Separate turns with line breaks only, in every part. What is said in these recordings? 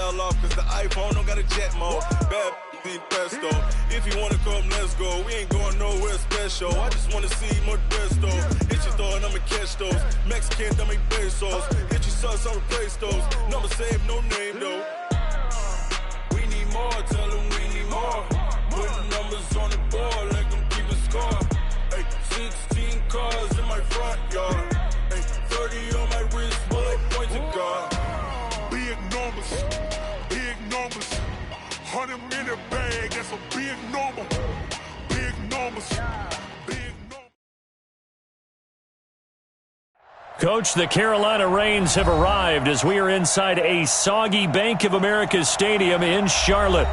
fell off cause the iPhone don't got a jet mode. Bad need pesto. If you wanna come, let's go. We ain't going nowhere special. I just wanna see more pesto. Hit your thought, I'ma catch those. Mexican, I make pesos. Hit your sus, I'll replace those. Number save, no name though. We need more, tell them we need more. Putting numbers on the board like I'm keeping score. Ay, 16 cars in my front yard. Ay, 30 on my wrist, while I point to God.
Big numbers, big numbers. 100 minute bag, that's a big number. Big numbers, big numbers.
Coach, the Carolina Rains have arrived as we are inside a soggy Bank of America Stadium in Charlotte.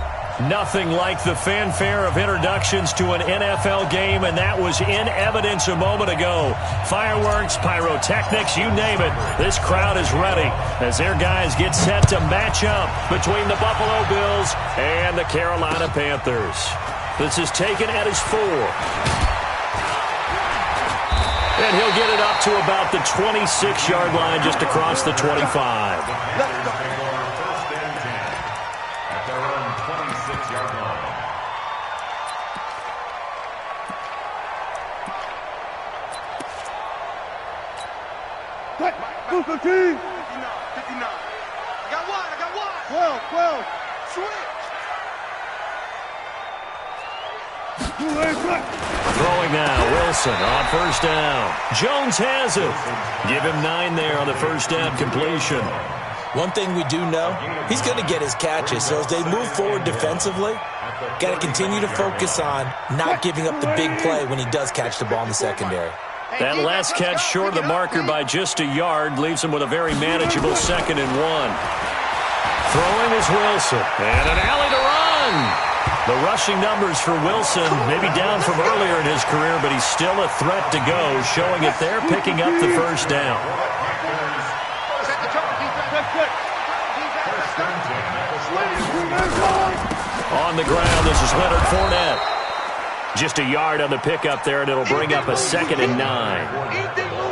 Nothing like the fanfare of introductions to an NFL game, and that was in evidence a moment ago. Fireworks, pyrotechnics, you name it. This crowd is ready as their guys get set to match up between the Buffalo Bills and the Carolina Panthers. This is taken at his 4. And he'll get it up to about the 26-yard line just across the 25.
Booker T. 59. I got one. 12. Switch.
Throwing now, Wilson on first down. Jones has it. Give him 9 there on the first down completion.
One thing we do know, he's going to get his catches. So as they move forward defensively, got to continue to focus on not giving up the big play when he does catch the ball in the secondary.
That last catch short of the marker by just a yard leaves him with a very manageable 2nd and 1. Throwing is Wilson. And an alley to run. The rushing numbers for Wilson maybe down from earlier in his career, but he's still a threat to go, showing it there, picking up the first down. On the ground, this is Leonard Fournette. Just a yard on the pickup there, and it'll bring up a 2nd and 9.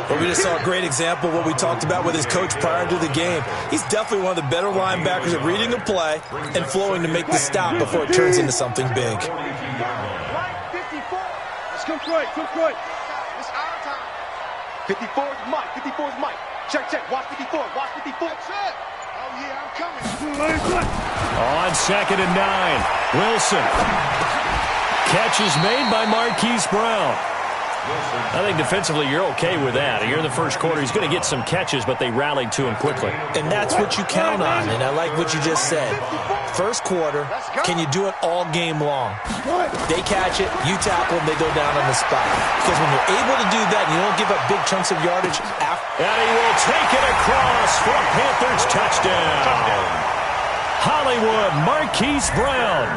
Well, we just saw a great example of what we talked about with his coach prior to the game. He's definitely one of the better linebackers at reading a play and flowing to make the stop before it turns into something big.
Let's go, Troy. It's our time. 54 is Mike. Check. Watch 54. That's it. Oh, yeah, I'm coming.
On 2nd and 9, Wilson. Catch is made by Marquise Brown. I think defensively you're okay with that. Here in the first quarter, he's going to get some catches, but they rallied to him quickly.
And that's what you count on, and I like what you just said. First quarter, can you do it all game long? They catch it, you tackle them, they go down on the spot. Because when you're able to do that and you don't give up big chunks of yardage after.
And he will take it across for a Panthers touchdown. Hollywood, Marquise Brown.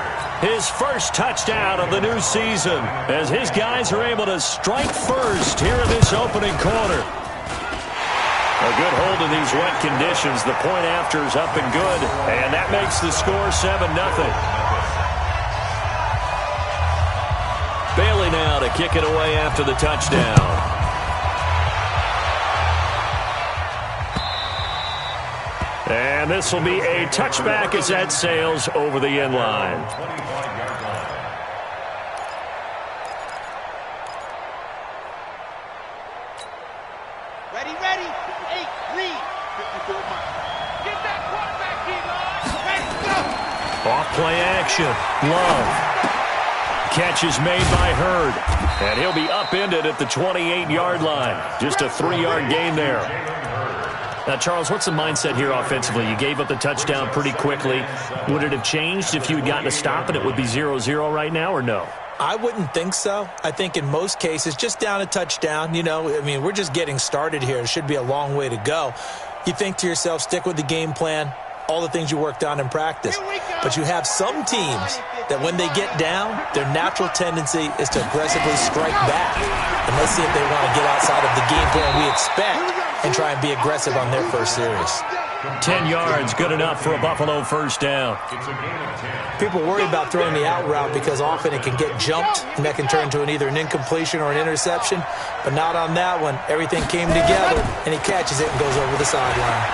His first touchdown of the new season as his guys are able to strike first here in this opening quarter. A good hold in these wet conditions. The point after is up and good, and that makes the score 7-0. Bailey now to kick it away after the touchdown. And this will be a touchback as that sails over the end line.
Ready. 8, read. 54 Mike. Get that quarterback, D-line. Ready, go.
Off play action. Love. Catch is made by Hurd. And he'll be upended at the 28-yard line. Just a 3-yard gain there. Now, Charles, what's the mindset here offensively? You gave up the touchdown pretty quickly. Would it have changed if you had gotten a stop and it would be 0-0 right now, or no?
I wouldn't think so. I think in most cases, just down a touchdown, we're just getting started here. It should be a long way to go. You think to yourself, stick with the game plan, all the things you worked on in practice. But you have some teams that when they get down, their natural tendency is to aggressively strike back. And let's see if they want to get outside of the game plan we expect and try and be aggressive on their first series.
10 yards, good enough for a Buffalo first down.
People worry about throwing the out route because often it can get jumped, and that can turn to either an incompletion or an interception. But not on that one. Everything came together, and he catches it and goes over the sideline.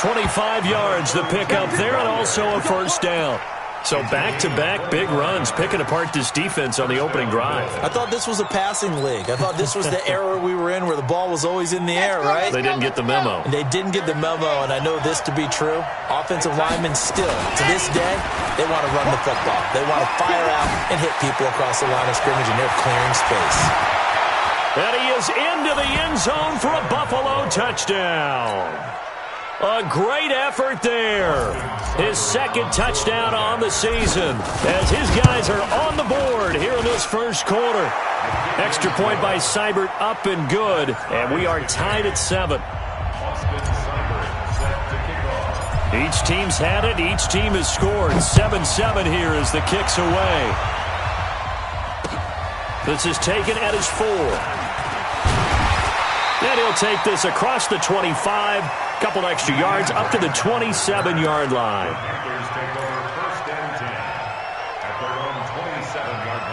25 yards the pickup there, and also a first down. So back-to-back big runs, picking apart this defense on the opening drive.
I thought this was a passing league. I thought this was the era we were in where the ball was always in the air, right?
They didn't get the memo.
And they didn't get the memo, and I know this to be true. Offensive linemen still, to this day, they want to run the football. They want to fire out and hit people across the line of scrimmage, and they're clearing space.
And he is into the end zone for a Buffalo touchdown. A great effort there. His second touchdown on the season as his guys are on the board here in this first quarter. Extra point by Seibert up and good, and we are tied at 7. Each team's had it. Each team has scored. 7-7 here as the kick's away. This is taken at his 4. And he'll take this across the 25, couple extra yards, up to the 27-yard line.
Panthers take over first and 10 at their own 27-yard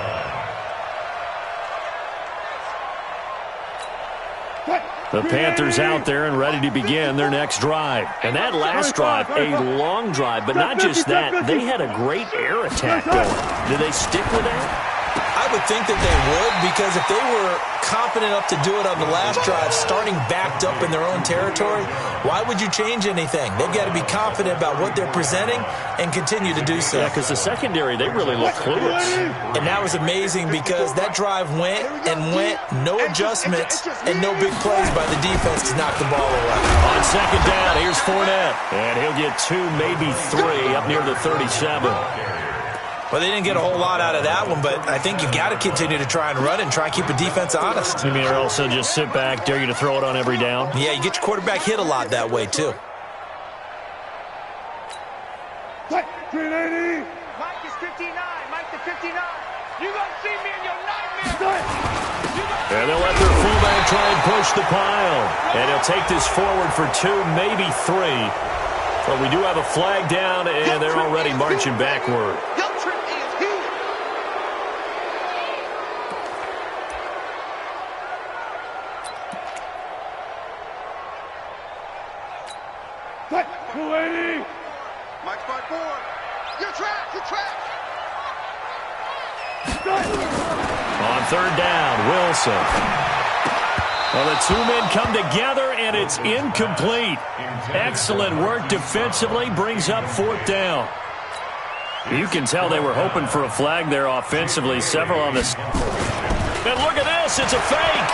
line.
The Panthers out there and ready to begin their next drive. And that last drive, a long drive, but not just that. They had a great air attack going. Did they stick with that?
I would think that they would, because if they were confident enough to do it on the last drive, starting backed up in their own territory, why would you change anything? They've got to be confident about what they're presenting and continue to do so.
Yeah, because the secondary, they really look clueless.
And that was amazing because that drive went and went, no adjustments, and no big plays by the defense to knock the ball away.
On second down, here's Fournette. And he'll get 2, maybe 3, up near the 37.
Well, they didn't get a whole lot out of that one, but I think you got to continue to try and run and try and keep a defense honest.
You mean or also just sit back, dare you to throw it on every down?
Yeah, you get your quarterback hit a lot that way, too.
Mike 380.
Mike is 59. Mike the 59. You gonna see me in your nightmare.
And they'll let their fullback try and push the pile. And he'll take this forward for 2, maybe 3. But we do have a flag down, and they're already marching backward.
Mike 280.
Mike's by 4. You're trapped. You're trapped.
On third down, Wilson. Well, the two men come together, and it's incomplete. Excellent work defensively, brings up fourth down. You can tell they were hoping for a flag there offensively. Several on this. And look at this, it's a fake.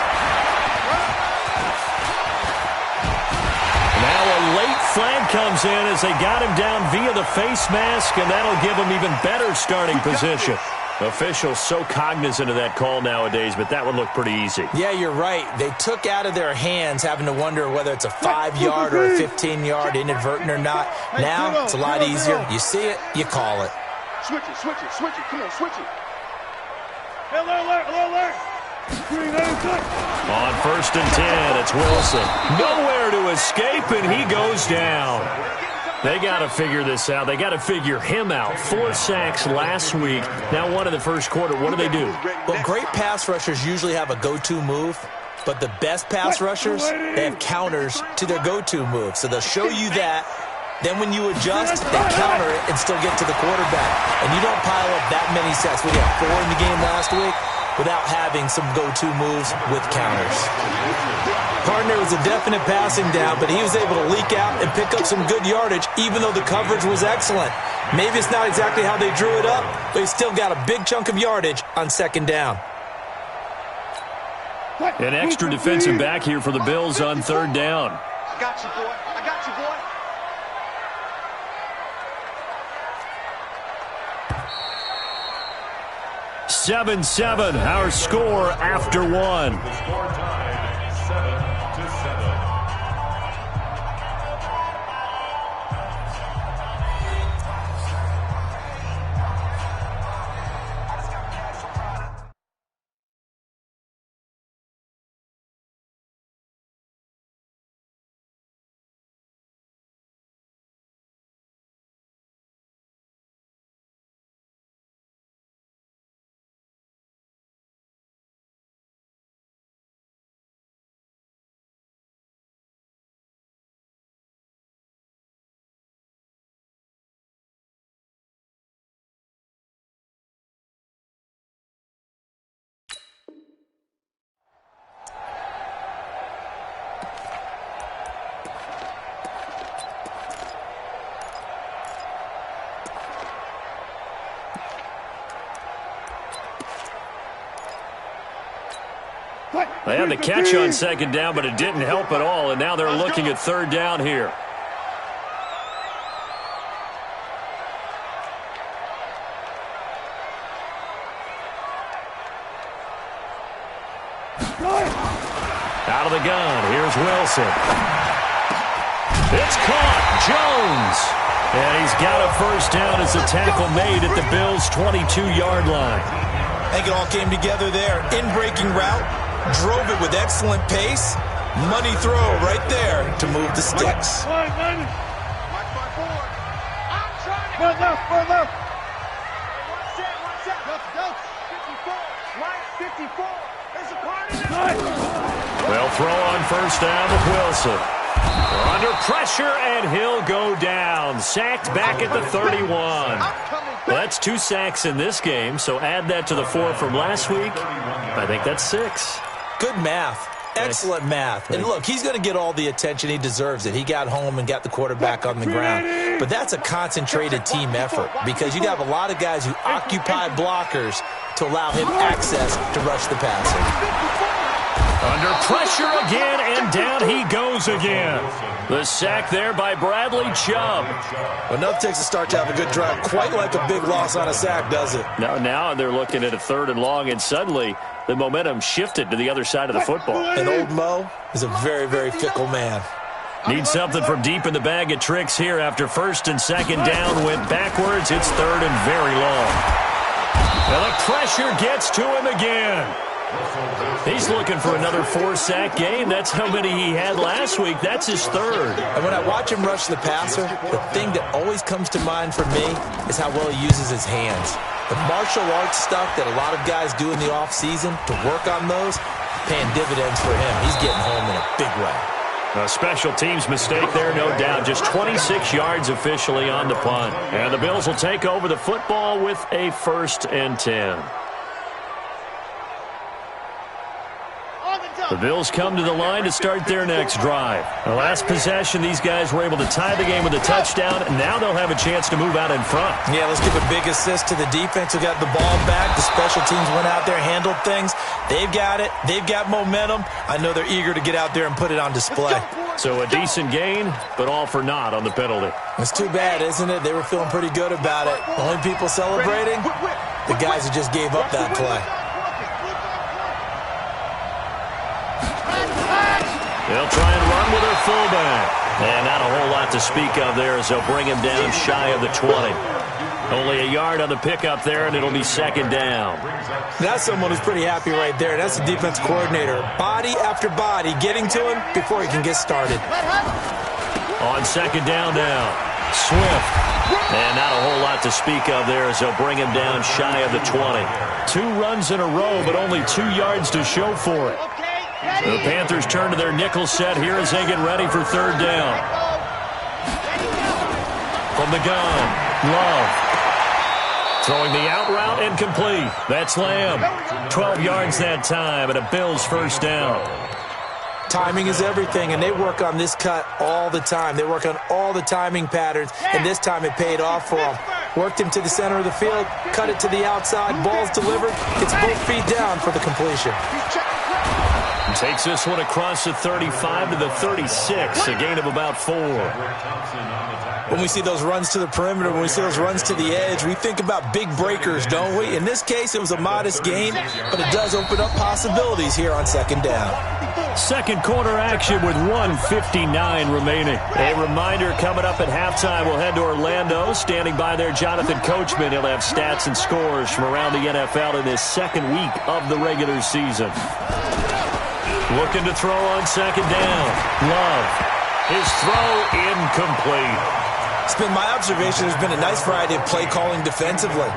Now a late flag comes in as they got him down via the face mask, and that'll give him even better starting position. Officials so cognizant of that call nowadays, but that one looked pretty easy.
Yeah, you're right. They took out of their hands having to wonder whether it's a 5-yard or a 15-yard inadvertent or not. Now it's a lot easier. You see it, you call it.
Switch it, switch it, switch it. Come on, switch it. Alert, alert.
On first and 10, it's Wilson. Nowhere to escape, and he goes down. They got to figure this out. They got to figure him out. 4 sacks last week. Now one in the first quarter. What do?
Well, great pass rushers usually have a go-to move, but the best pass rushers, they have counters to their go-to move. So they'll show you that. Then when you adjust, they counter it and still get to the quarterback. And you don't pile up that many sacks. We got 4 in the game last week without having some go-to moves with counters. Partner was a definite passing down, but he was able to leak out and pick up some good yardage, even though the coverage was excellent. Maybe it's not exactly how they drew it up, but he still got a big chunk of yardage on second down.
An extra defensive back here for the Bills on third down.
I got you, boy. I got you, boy.
Seven, our score after 1.
The score tied 7-7.
They had the catch on second down, but it didn't help at all, and now they're looking at third down here. Out of the gun, here's Wilson. It's caught, Jones. And he's got a first down as the tackle made at the Bills' 22-yard line.
I think it all came together there. In-breaking route, drove it with excellent pace. Money throw right there to move the sticks.
Run left. One set. Go. 54. Mike, 54. There's a party now.
They'll throw on first down with Wilson. Under pressure, and he'll go down. Sacked back at the 31. Well, that's 2 sacks in this game, so add that to the 4 from last week. I think that's 6.
Good math. Excellent math. And look, he's going to get all the attention. He deserves it. He got home and got the quarterback on the ground. But that's a concentrated team effort because you have a lot of guys who occupy blockers to allow him access to rush the passer.
Under pressure again, and down he goes again. The sack there by Bradley Chubb.
Enough takes a start to have a good drive. Quite like a big loss on a sack, does it?
Now they're looking at a 3rd and long, and suddenly the momentum shifted to the other side of the football.
And old Mo is a very, very fickle man.
Need something from deep in the bag of tricks here after first and second down went backwards. It's 3rd and very long. Well, the pressure gets to him again. He's looking for another 4-sack game. That's how many he had last week. That's his 3rd.
And when I watch him rush the passer, the thing that always comes to mind for me is how well he uses his hands. The martial arts stuff that a lot of guys do in the offseason to work on those, paying dividends for him. He's getting home in a big way.
A special teams mistake there, no doubt. Just 26 yards officially on the punt. And the Bills will take over the football with a 1st and 10. The Bills come to the line to start their next drive. The last possession, these guys were able to tie the game with a touchdown, and now they'll have a chance to move out in front.
Yeah, let's give a big assist to the defense who got the ball back. The special teams went out there, handled things. They've got it. They've got momentum. I know they're eager to get out there and put it on display.
So a decent gain, but all for naught on the penalty.
It's too bad, isn't it? They were feeling pretty good about it. The only people celebrating, the guys who just gave up that play.
They'll try and run with their fullback. And not a whole lot to speak of there as they'll bring him down shy of the 20. Only a yard on the pickup there, and it'll be 2nd down.
That's someone who's pretty happy right there. That's the defense coordinator. Body after body, getting to him before he can get started.
On 2nd down now, Swift. And not a whole lot to speak of there as they'll bring him down shy of the 20. 2 runs in a row, but only 2 yards to show for it. The Panthers turn to their nickel set here as they get ready for 3rd down. From the gun, Love. Throwing the out route and complete. That's Lamb. 12 yards that time and a Bills 1st down.
Timing is everything, and they work on this cut all the time. They work on all the timing patterns, and this time it paid off for them. Worked him to the center of the field, cut it to the outside, ball's delivered. It's both feet down for the completion.
Takes this one across the 35 to the 36, a gain of about 4.
When we see those runs to the perimeter, when we see those runs to the edge, we think about big breakers, don't we? In this case, it was a modest gain, but it does open up possibilities here on 2nd down.
2nd quarter action with 1:59 remaining. A reminder coming up at halftime, we'll head to Orlando. Standing by there, Jonathan Coachman. He'll have stats and scores from around the NFL in this 2nd week of the regular season. Looking to throw on 2nd down. Love. His throw incomplete.
It's been my observation there's been a nice variety of play calling defensively.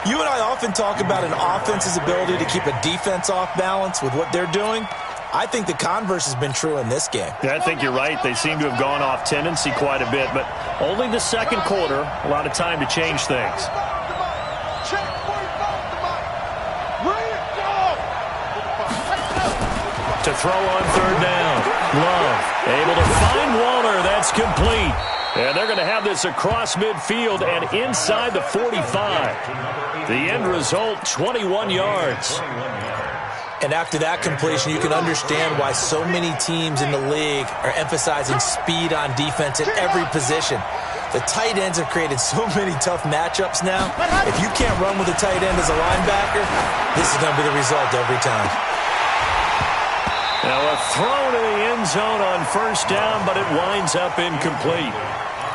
You and I often talk about an offense's ability to keep a defense off balance with what they're doing. I think the converse has been true in this game.
Yeah, I think you're right. They seem to have gone off tendency quite a bit, but only the 2nd quarter, a lot of time to change things. To throw on 3rd down. Love able to find Waller. That's complete. And they're going to have this across midfield and inside the 45. The end result, 21 yards.
And after that completion, you can understand why so many teams in the league are emphasizing speed on defense at every position. The tight ends have created so many tough matchups now. If you can't run with a tight end as a linebacker, this is going to be the result every time.
Now a throw to the end zone on first down, but it winds up incomplete.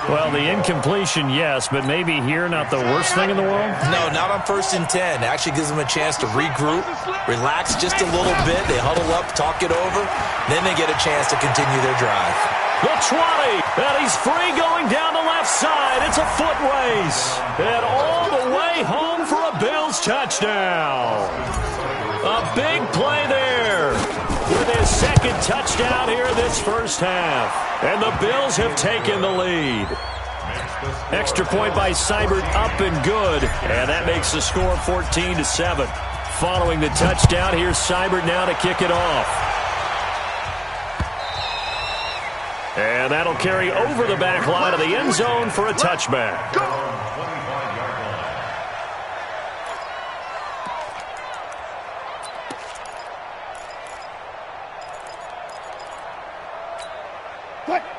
Well, the incompletion, yes, but maybe here not the worst thing in the world?
No, not on 1st and 10. It actually gives them a chance to regroup, relax just a little bit. They huddle up, talk it over. Then they get a chance to continue their drive.
The 20, and he's free going down the left side. It's a foot race. And all the way home for a Bills touchdown. A big play there with his second touchdown here this first half. And the Bills have taken the lead. Extra point by Seibert, up and good. And that makes the score 14-7. Following the touchdown, here's Seibert now to kick it off. And that'll carry over the back line of the end zone for a touchback.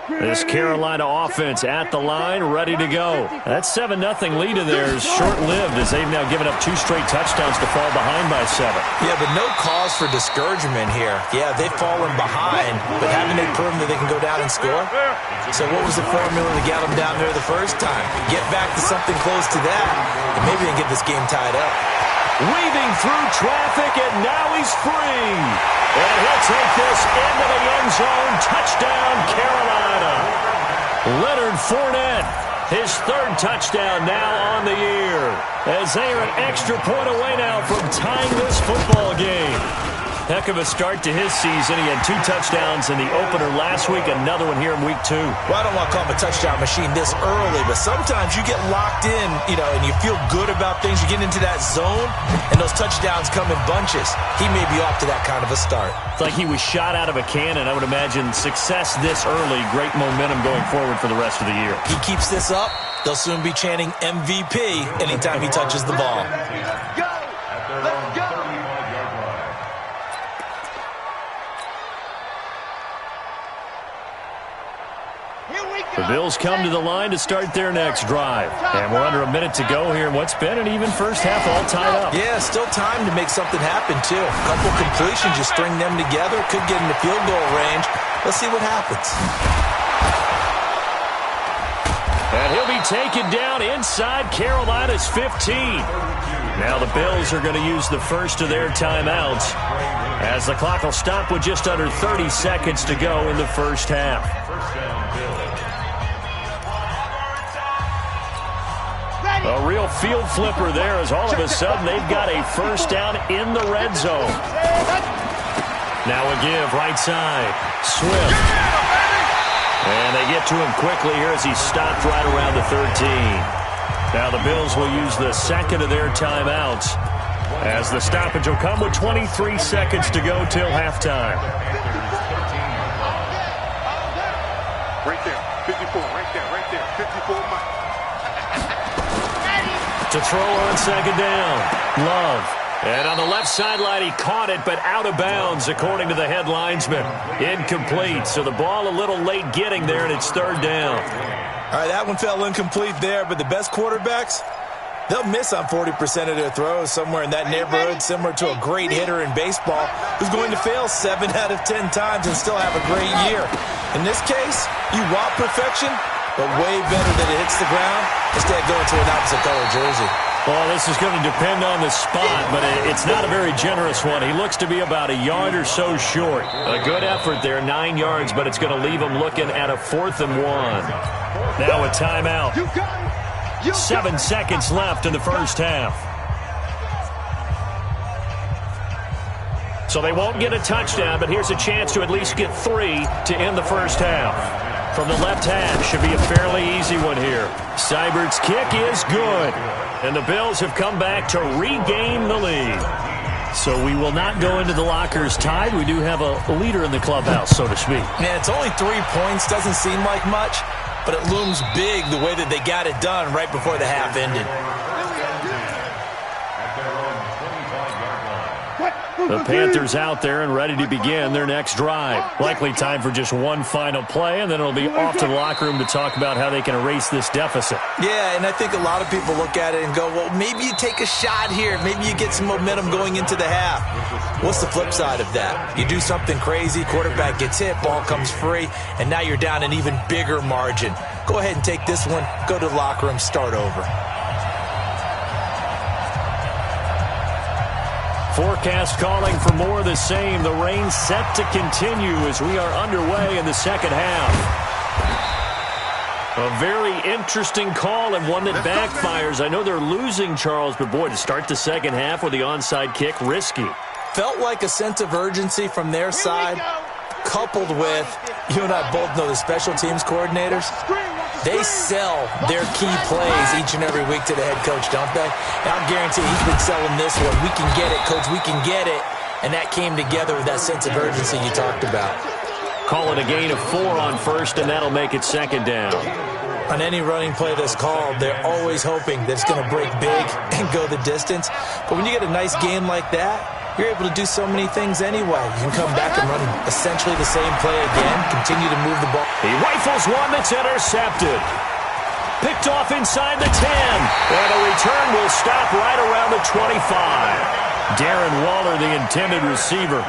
This Carolina offense at the line, ready to go. That 7-0 lead in there is short-lived as they've now given up 2 straight touchdowns to fall behind by 7.
Yeah, but no cause for discouragement here. Yeah, they've fallen behind, but haven't they proven that they can go down and score? So what was the formula to get them down there the first time? Get back to something close to that, and maybe they can get this game tied up.
Weaving through traffic, and now he's free. And he'll take this into the end zone. Touchdown, Carolina. Leonard Fournette, his 3rd touchdown now on the year, as they are an extra point away now from tying this football game. Heck of a start to his season. He had 2 touchdowns in the opener last week, another one here in week 2.
Well, I don't want to call him a touchdown machine this early, but sometimes you get locked in, and you feel good about things. You get into that zone, and those touchdowns come in bunches. He may be off to that kind of a start.
It's like he was shot out of a cannon. I would imagine success this early, great momentum going forward for the rest of the year.
He keeps this up, they'll soon be chanting MVP anytime he touches the ball.
Go! Let's go!
The Bills come to the line to start their next drive. And we're under a minute to go here in what's been an even first half, all tied up.
Yeah, still time to make something happen, too. A couple completions, you string them together, could get into field goal range. Let's see what happens.
And he'll be taken down inside Carolina's 15. Now the Bills are going to use the first of their timeouts, as the clock will stop with just under 30 seconds to go in the first half. A real field flipper there, as all of a sudden they've got a first down in the red zone. Now a give right side. Swift. And they get to him quickly here as he's stopped right around the 13. Now the Bills will use the second of their timeouts, as the stoppage will come with 23 seconds to go till halftime.
Right there, 54, right there, 54 Mike.
To throw on second down. Love. And on the left sideline, he caught it, but out of bounds, according to the head linesman. Incomplete. So the ball a little late getting there, and it's 3rd down.
All right, that one fell incomplete there, but the best quarterbacks, they'll miss on 40% of their throws, somewhere in that neighborhood, similar to a great hitter in baseball who's going to fail 7 out of 10 times and still have a great year. In this case, you want perfection, but way better that it hits the ground instead of going to an opposite color jersey.
Well, this is going to depend on the spot, but it's not a very generous one. He looks to be about a yard or so short. A good effort there, 9 yards, but it's going to leave him looking at a 4th and 1. Now a timeout. 7 seconds left in the first half. So they won't get a touchdown, but here's a chance to at least get 3 to end the first half. From the left hash, should be a fairly easy one here. Seibert's kick is good. And the Bills have come back to regain the lead. So we will not go into the lockers tied. We do have a leader in the clubhouse, so to speak.
Yeah, it's only 3 points. Doesn't seem like much, but it looms big the way that they got it done right before the half ended.
The Panthers out there and ready to begin their next drive. Likely time for just one final play, and then it'll be off to the locker room to talk about how they can erase this deficit.
Yeah, and I think a lot of people look at it and go, well, maybe you take a shot here. Maybe you get some momentum going into the half. What's the flip side of that? You do something crazy, quarterback gets hit, ball comes free, and now you're down an even bigger margin. Go ahead and take this one, go to the locker room, start over.
Forecast calling for more of the same. The rain set to continue as we are underway in the second half. A very interesting call and one that backfires. I know they're losing, Charles, but boy, to start the second half with the onside kick, risky.
Felt like a sense of urgency from their side, coupled with, you and I both know the special teams coordinators, they sell their key plays each and every week to the head coach, don't they? And I'll guarantee he's been selling this one. We can get it, coach, we can get it. And that came together with that sense of urgency you talked about.
Call it a gain of 4 on first, and that'll make it second down.
On any running play that's called, they're always hoping that it's going to break big and go the distance. But when you get a nice game like that, you're able to do so many things anyway. You can come back and run essentially the same play again, continue to move the ball.
He rifles one that's intercepted. Picked off inside the 10. And a return will stop right around the 25. Darren Waller, the intended receiver.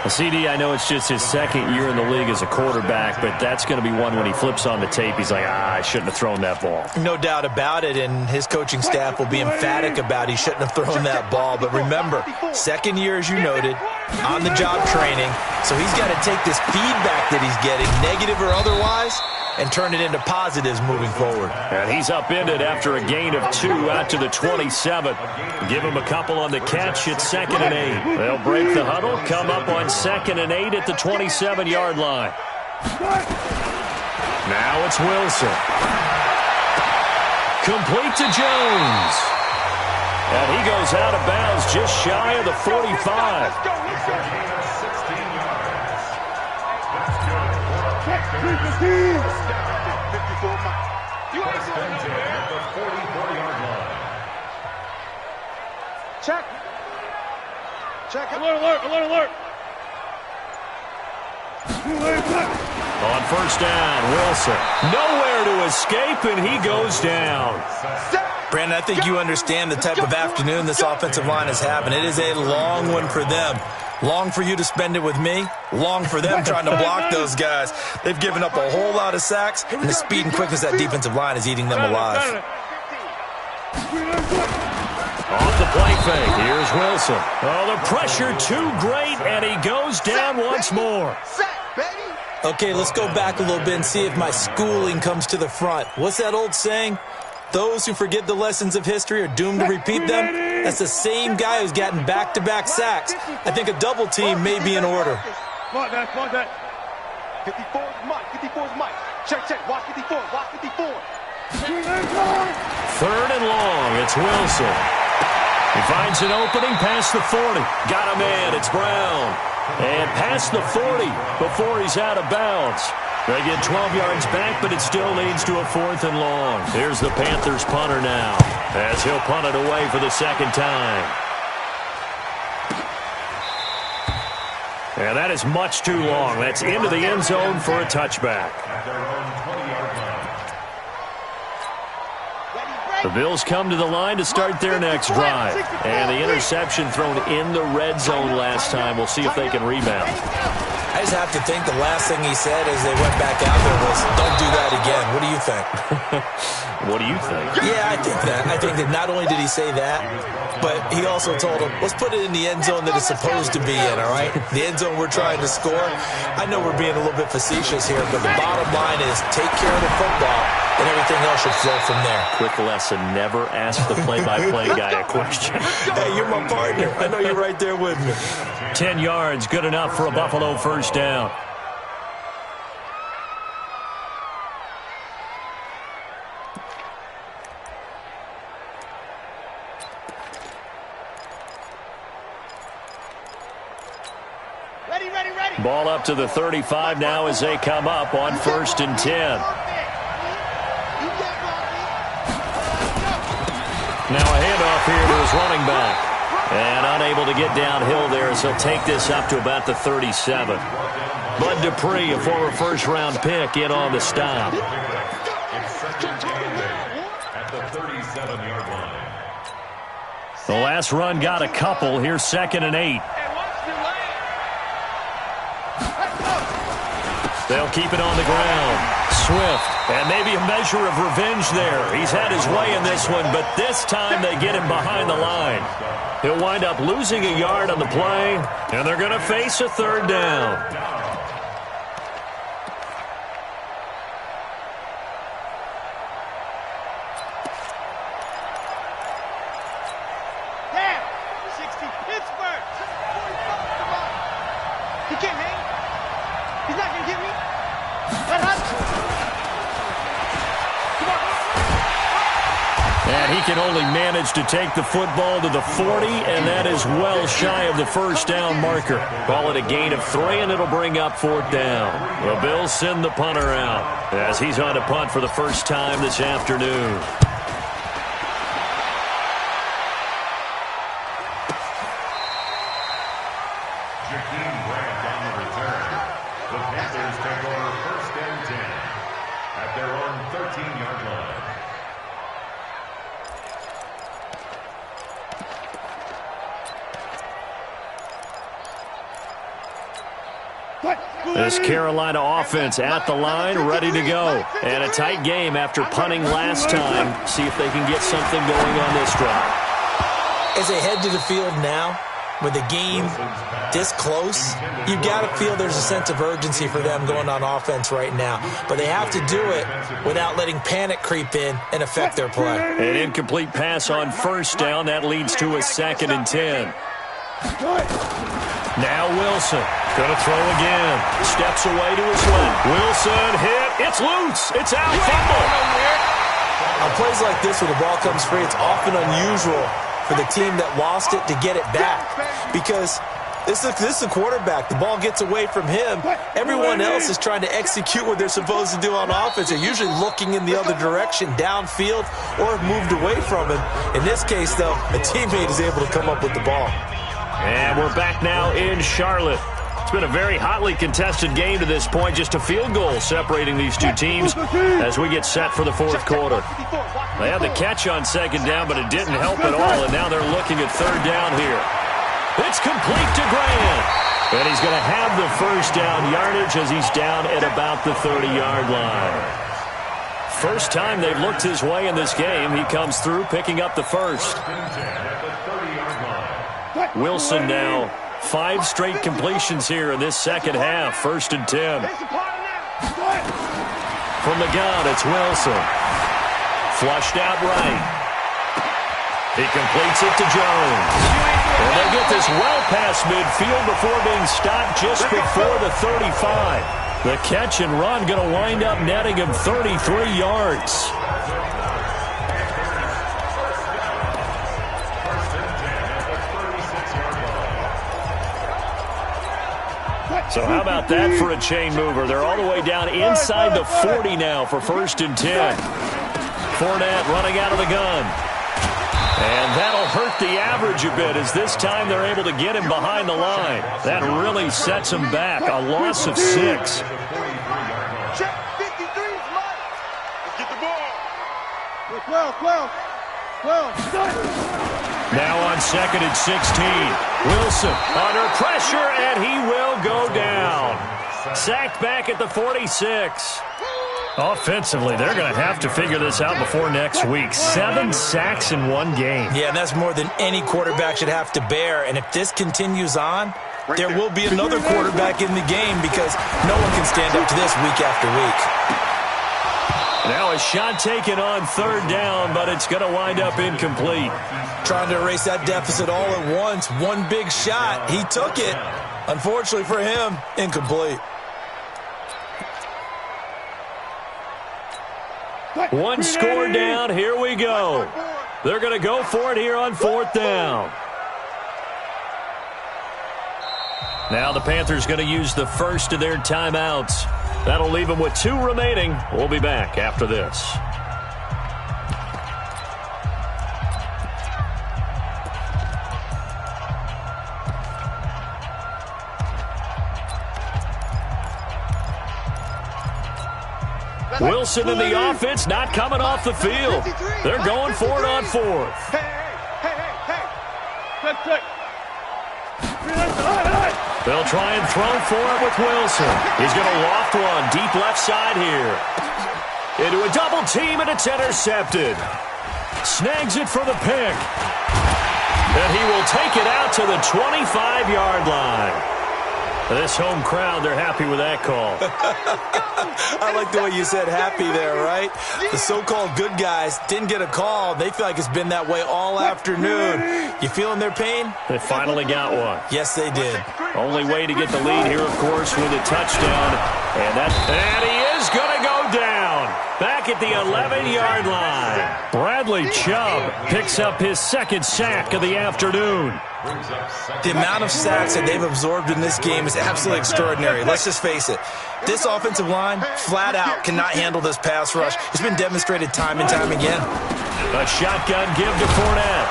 CD, I know it's just his second year in the league as a quarterback, but that's going to be one when he flips on the tape. He's like, I shouldn't have thrown that ball.
No doubt about it, and his coaching staff will be emphatic about he shouldn't have thrown that ball. But remember, second year, as you noted, on-the-job training, so he's got to take this feedback that he's getting, negative or otherwise, and turn it into positives moving forward.
And he's upended after a gain of 2 out to the 27. Give him a couple on the catch. It's 2nd and 8. They'll break the huddle, come up on 2nd and 8 at the 27-yard line. Now it's Wilson. Complete to Jones. And he goes out of bounds just shy of the 45.
Check. Check.
Alert.
On first down, Wilson. Nowhere to escape, and he goes down.
Brandon, I think you understand the type of afternoon this offensive line is having. It is a long one for them. Long for you to spend it with me. Long for them trying to block those guys. They've given up a whole lot of sacks, and the speed and quickness of that defensive line is eating them alive.
Off the play fake. Here's Wilson. Oh, the pressure too great, and he goes down once more.
Okay, let's go back a little bit and see if my schooling comes to the front. What's that old saying? Those who forget the lessons of history are doomed to repeat them. That's the same guy who's gotten back-to-back sacks. I think a double team may be in order.
Mark that. 54 is Mike. Check. Watch 54.
3rd and long. It's Wilson. He finds an opening past the 40. Got him in. It's Brown. And past the 40 before he's out of bounds. They get 12 yards back, but it still leads to a 4th and long. Here's the Panthers punter now, as he'll punt it away for the second time. And that is much too long. That's into the end zone for a touchback. The Bills come to the line to start their next drive. And the interception thrown in the red zone last time. We'll see if they can rebound.
I just have to think the last thing he said as they went back out there was, don't do that again. What do you think?
What do you think?
Yeah, I think that. I think that not only did he say that, but he also told him, let's put it in the end zone that it's supposed to be in, all right? The end zone we're trying to score. I know we're being a little bit facetious here, but the bottom line is take care of the football, and everything else should flow from there.
Quick lesson, never ask the play-by-play guy a question.
Hey, you're my partner. I know you're right there with me.
10 yards, good enough for a Buffalo first down.
Ready.
Ball up to the 35 now as they come up on 1st and 10. Now a handoff here to his running back. And unable to get downhill there, so he'll take this up to about the 37. Bud Dupree, a former first-round pick, in on the stop.
It's second down at the 37-yard line.
The last run got a couple. Here's 2nd and 8. They'll keep it on the ground. Swift, and maybe a measure of revenge there. He's had his way in this one, but this time they get him behind the line. He'll wind up losing a yard on the play, and they're going to face a 3rd down. And he can only manage to take the football to the 40, and that is well shy of the first down marker. Call it a gain of 3, and it'll bring up 4th down. The Bills send the punter out as he's on to punt for the first time this afternoon.
The Panthers take over 1st and 10 at their own 13-yard line.
This Carolina offense at the line, ready to go. And a tight game after punting last time. See if they can get something going on this drive.
As they head to the field now, with the game this close, you've got to feel there's a sense of urgency for them going on offense right now. But they have to do it without letting panic creep in and affect their play.
An incomplete pass on 1st down. That leads to a 2nd and 10. Now Wilson going to throw again. Steps away to his left. Wilson hit. It's loose. It's out. Fumble.
On plays like this where the ball comes free, it's often unusual for the team that lost it to get it back, because this is the quarterback. The ball gets away from him. Everyone else is trying to execute what they're supposed to do on offense. They're usually looking in the other direction, downfield, or have moved away from him. In this case, though, a teammate is able to come up with the ball.
And we're back now in Charlotte. It's been a very hotly contested game to this point. Just a field goal separating these two teams as we get set for the 4th quarter. They had the catch on 2nd down, but it didn't help at all, and now they're looking at 3rd down here. It's complete to Grant. And he's going to have the 1st down yardage as he's down at about the 30-yard line. First time they've looked his way in this game. He comes through picking up the 1st. Wilson now 5 straight completions here in this 2nd half. 1st and 10. From the gun, it's Wilson. Flushed out right. He completes it to Jones. And they get this well past midfield before being stopped just before the 35. The catch and run going to wind up netting him 33 yards. So how about that for a chain mover? They're all the way down inside the 40 now for 1st and 10. Fournette running out of the gun. And that'll hurt the average a bit as this time they're able to get him behind the line. That really sets him back. A loss of 6.
Check 53's Mike. Let's get the ball. 12.
Now on 2nd and 16. Wilson under pressure, and he will go down. Sacked back at the 46. Offensively, they're going to have to figure this out before next week. 7 sacks in one game.
Yeah, and that's more than any quarterback should have to bear. And if this continues on, there will be another quarterback in the game because no one can stand up to this week after week.
Now a shot taken on 3rd down, but it's going to wind up incomplete.
Trying to erase that deficit all at once. One big shot. He took it. Unfortunately for him, incomplete.
One score down. Here we go. They're going to go for it here on 4th down. Now the Panthers going to use the first of their timeouts. That'll leave them with 2 remaining. We'll be back after this. Wilson and the offense not coming off the field. They're going for it on fourth. They'll try and throw for it with Wilson. He's going to loft one deep left side here. Into a double team, and it's intercepted. Snags it for the pick. And he will take it out to the 25-yard line. This home crowd, they're happy with that call.
I like the way you said happy there, right? The so-called good guys didn't get a call. They feel like it's been that way all afternoon. You feeling their pain?
They finally got one.
Yes, they did.
Only way to get the lead here, of course, with a touchdown. And he is going to go down. Back at the 11-yard line. Bradley Chubb picks up his second sack of the afternoon.
The amount of sacks that they've absorbed in this game is absolutely extraordinary. Let's just face it. This offensive line, flat out, cannot handle this pass rush. It's been demonstrated time and time again.
A shotgun give to Fournette.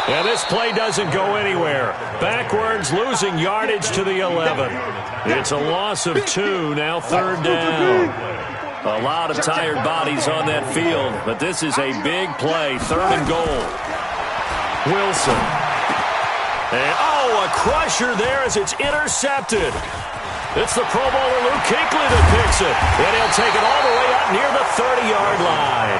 And this play doesn't go anywhere. Backwards, losing yardage to the 11. It's a loss of 2, now third down. A lot of tired bodies on that field, but this is a big play, third and goal. Wilson. And, a crusher there as it's intercepted. It's the Pro Bowler Luke Kuechly that picks it. And he'll take it all the way up near the 30-yard line.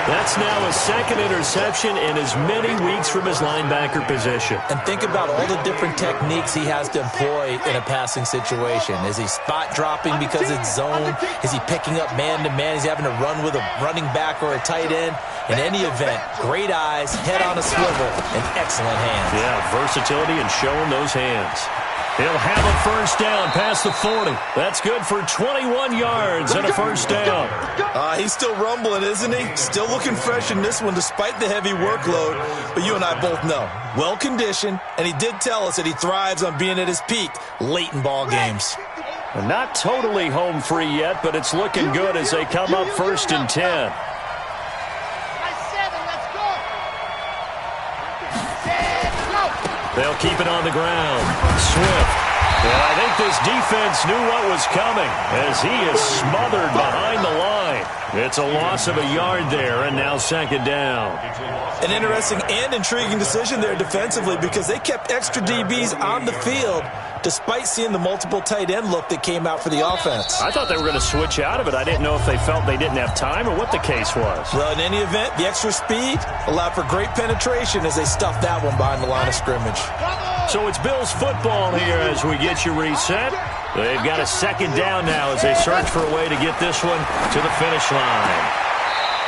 That's now his second interception in as many weeks from his linebacker position.
And think about all the different techniques he has to employ in a passing situation. Is he spot dropping because it's zone? Is he picking up man-to-man? Is he having to run with a running back or a tight end? In any event, great eyes, head on a swivel, and excellent hands.
Yeah, versatility and showing those hands. He'll have a first down past the 40. That's good for 21 yards and a first down.
He's still rumbling, isn't he? Still looking fresh in this one despite the heavy workload. But you and I both know, well-conditioned, and he did tell us that he thrives on being at his peak late in ball games.
Not totally home free yet, but it's looking good as they come up first and 10. They'll keep it on the ground. Swift. And I think this defense knew what was coming as he is smothered behind the line. It's a loss of a yard there, and now second down.
An interesting and intriguing decision there defensively because they kept extra DBs on the field despite seeing the multiple tight end look that came out for the offense.
I thought they were going to switch out of it. I didn't know if they felt they didn't have time or what the case was.
Well, in any event, the extra speed allowed for great penetration as they stuffed that one behind the line of scrimmage.
So it's Bills football here as we get you reset. They've got a second down now as they search for a way to get this one to the finish line.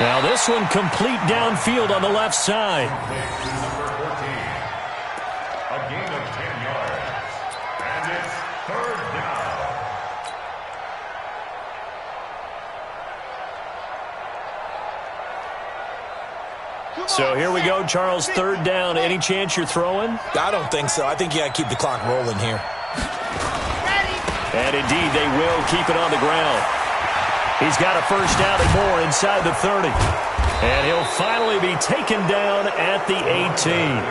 Now this one complete downfield on the left side.
Number 14. A gain of 10 yards. And it's third down.
So here we go, Charles, third down. Any chance you're throwing?
I don't think so. I think you got to keep the clock rolling here.
And indeed, they will keep it on the ground. He's got a first down and more inside the 30. And he'll finally be taken down at the 18.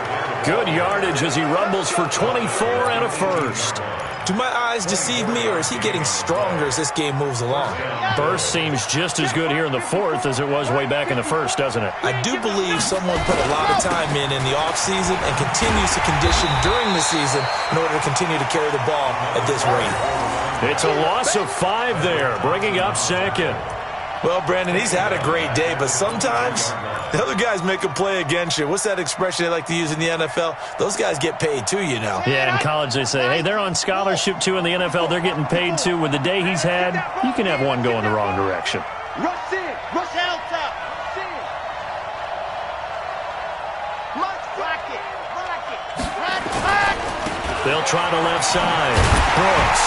Good yardage as he rumbles for 24 and a first.
Do my eyes deceive me, or is he getting stronger as this game moves along?
Burst seems just as good here in the fourth as it was way back in the first, doesn't it?
I do believe someone put a lot of time in the offseason and continues to condition during the season in order to continue to carry the ball at this rate.
It's a loss of 5 there, bringing up second.
Well, Brandon, he's had a great day, but sometimes the other guys make a play against you. What's that expression they like to use in the NFL? Those guys get paid too, you know.
Yeah, in college they say, hey, they're on scholarship too. In the NFL, they're getting paid too. With the day he's had, you can have one go in the wrong direction.
Rush in. Rush outside. Rush in. Block it. Block it.
They'll try the left side. Brooks.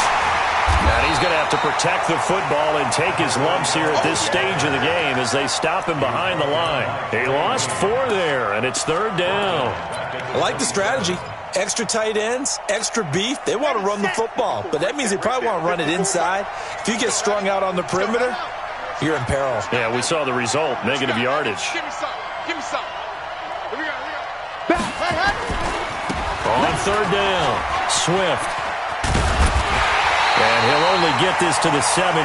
And he's going to have to protect the football and take his lumps here at this stage of the game as they stop him behind the line. He lost 4 there, and it's third down.
I like the strategy. Extra tight ends, extra beef. They want to run the football, but that means they probably want to run it inside. If you get strung out on the perimeter, you're in peril.
Yeah, we saw the result, negative yardage.
Give me some. Give me some. Here we go.
On third down, Swift. And he'll only get this to the 17,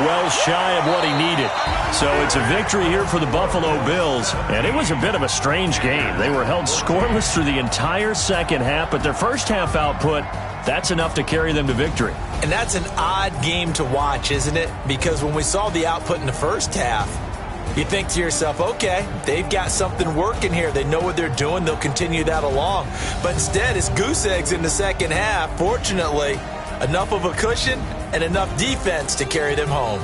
well shy of what he needed. So it's a victory here for the Buffalo Bills. And it was a bit of a strange game. They were held scoreless through the entire second half, but their first half output, that's enough to carry them to victory.
And that's an odd game to watch, isn't it? Because when we saw the output in the first half, you think to yourself, okay, they've got something working here. They know what they're doing. They'll continue that along. But instead, it's goose eggs in the second half. Fortunately, enough of a cushion and enough defense to carry them home.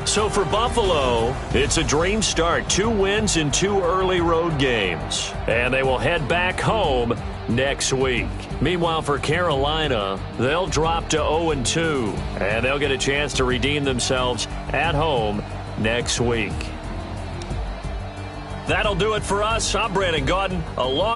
So for Buffalo, it's a dream start. 2 wins in 2 early road games. And they will head back home next week. Meanwhile, for Carolina, they'll drop to 0-2. And they'll get a chance to redeem themselves at home next week. That'll do it for us. I'm Brandon Gaudin, along